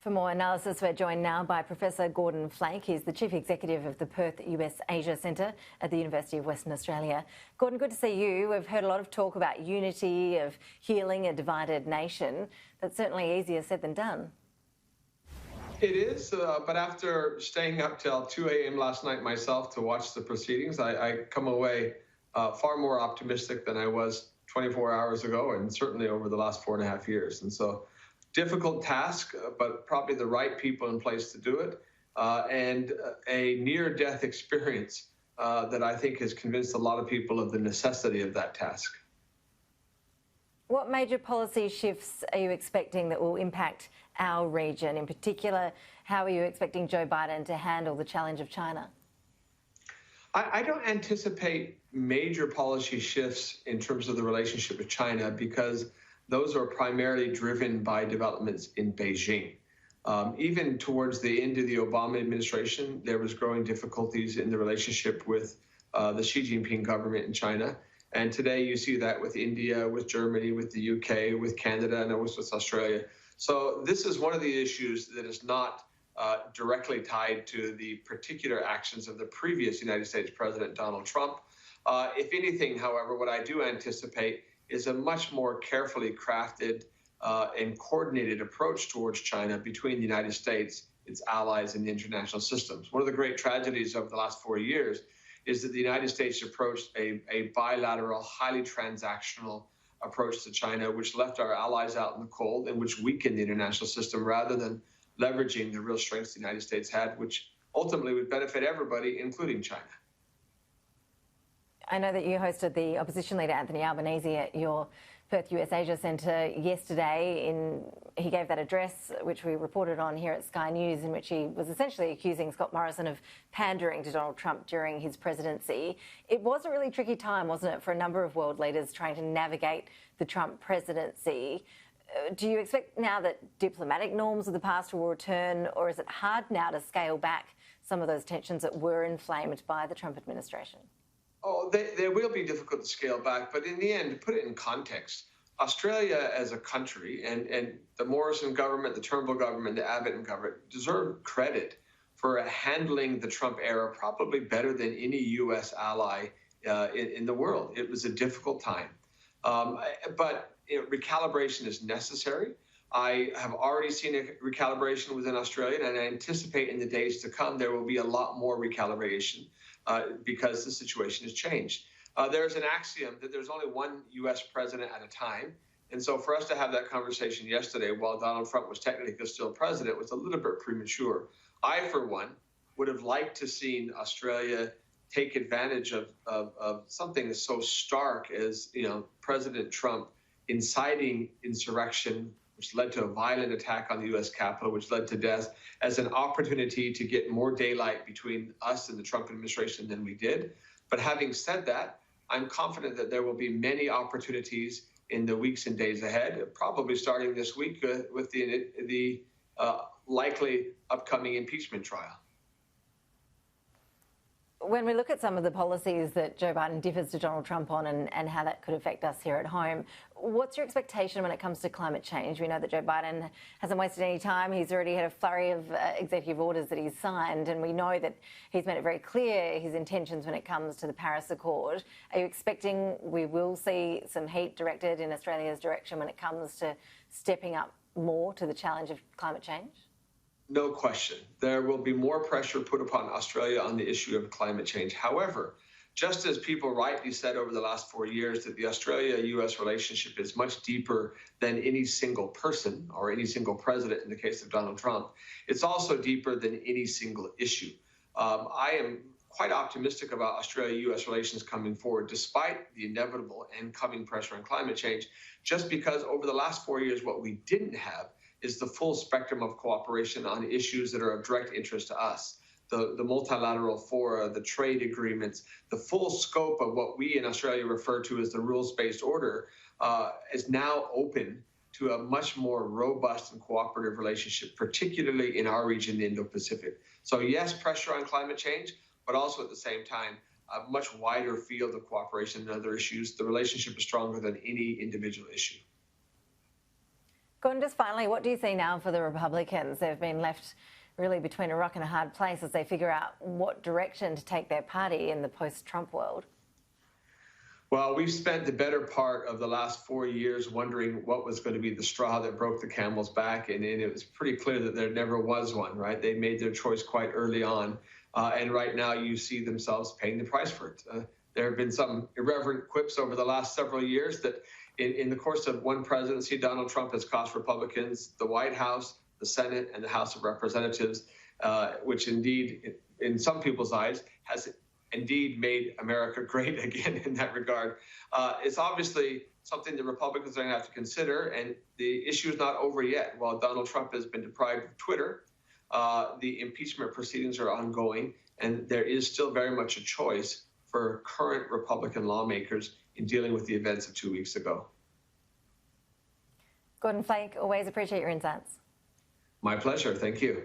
For more analysis, we're joined now by Professor Gordon Flake. He's the Chief Executive of the Perth USASIA Centre at the University of Western Australia. Gordon, good to see you. We've heard a lot of talk about unity, of healing a divided nation. That's certainly easier said than done. It is, but after staying up till 2 a.m. last night myself to watch the proceedings, I come away far more optimistic than I was 24 hours ago and certainly over the last 4.5 years. And so, difficult task, but probably the right people in place to do it, and a near-death experience that I think has convinced a lot of people of the necessity of that task. What major policy shifts are you expecting that will impact our region? In particular, how are you expecting Joe Biden to handle the challenge of China? I don't anticipate major policy shifts in terms of the relationship with China because those are primarily driven by developments in Beijing. Even towards the end of the Obama administration, there was growing difficulties in the relationship with the Xi Jinping government in China. And today you see that with India, with Germany, with the UK, with Canada, and also with Australia. So this is one of the issues that is not directly tied to the particular actions of the previous United States President, Donald Trump. If anything, however, what I do anticipate is a much more carefully crafted and coordinated approach towards China between the United States, its allies, and the international systems. One of the great tragedies of the last 4 years is that the United States approached a bilateral, highly transactional approach to China, which left our allies out in the cold and which weakened the international system rather than leveraging the real strengths the United States had, which ultimately would benefit everybody, including China. I know that you hosted the opposition leader, Anthony Albanese, at your Perth USASIA Centre yesterday. He gave that address, which we reported on here at Sky News, in which he was essentially accusing Scott Morrison of pandering to Donald Trump during his presidency. It was a really tricky time, wasn't it, for a number of world leaders trying to navigate the Trump presidency. Do you expect now that diplomatic norms of the past will return, or is it hard now to scale back some of those tensions that were inflamed by the Trump administration? Oh, they will be difficult to scale back, but in the end, to put it in context, Australia as a country and the Morrison government, the Turnbull government, the Abbott government deserve credit for handling the Trump era probably better than any U.S. ally in the world. It was a difficult time, but recalibration is necessary. I have already seen a recalibration within Australia, and I anticipate in the days to come there will be a lot more recalibration because the situation has changed. There's an axiom that there's only one U.S. president at a time. And so for us to have that conversation yesterday while Donald Trump was technically still president was a little bit premature. I, for one, would have liked to seen Australia take advantage of something so stark as, President Trump inciting insurrection, which led to a violent attack on the U.S. Capitol, which led to death, as an opportunity to get more daylight between us and the Trump administration than we did. But having said that, I'm confident that there will be many opportunities in the weeks and days ahead, probably starting this week with the likely upcoming impeachment trial. When we look at some of the policies that Joe Biden differs to Donald Trump on and how that could affect us here at home, what's your expectation when it comes to climate change? We know that Joe Biden hasn't wasted any time. He's already had a flurry of executive orders that he's signed, and we know that he's made it very clear his intentions when it comes to the Paris Accord. Are you expecting we will see some heat directed in Australia's direction when it comes to stepping up more to the challenge of climate change? No question. There will be more pressure put upon Australia on the issue of climate change. However, just as people rightly said over the last 4 years that the Australia-US relationship is much deeper than any single person or any single president in the case of Donald Trump, it's also deeper than any single issue. I am quite optimistic about Australia-US relations coming forward, despite the inevitable and coming pressure on climate change, just because over the last 4 years, what we didn't have is the full spectrum of cooperation on issues that are of direct interest to us. The multilateral fora, the trade agreements, the full scope of what we in Australia refer to as the rules-based order is now open to a much more robust and cooperative relationship, particularly in our region, the Indo-Pacific. So yes, pressure on climate change, but also at the same time, a much wider field of cooperation and other issues. The relationship is stronger than any individual issue. Gordon, just finally, what do you see now for the Republicans? They've been left really between a rock and a hard place as they figure out what direction to take their party in the post-Trump world. Well, we've spent the better part of the last 4 years wondering what was going to be the straw that broke the camel's back, and it was pretty clear that there never was one, right? They made their choice quite early on, and right now you see themselves paying the price for it. There have been some irreverent quips over the last several years that in the course of one presidency, Donald Trump has cost Republicans the White House, the Senate, and the House of Representatives, which indeed, in some people's eyes, has indeed made America great again in that regard. It's obviously something the Republicans are going to have to consider, and the issue is not over yet. While Donald Trump has been deprived of Twitter, the impeachment proceedings are ongoing, and there is still very much a choice for current Republican lawmakers in dealing with the events of 2 weeks ago. Gordon Flake, always appreciate your insights. My pleasure. Thank you.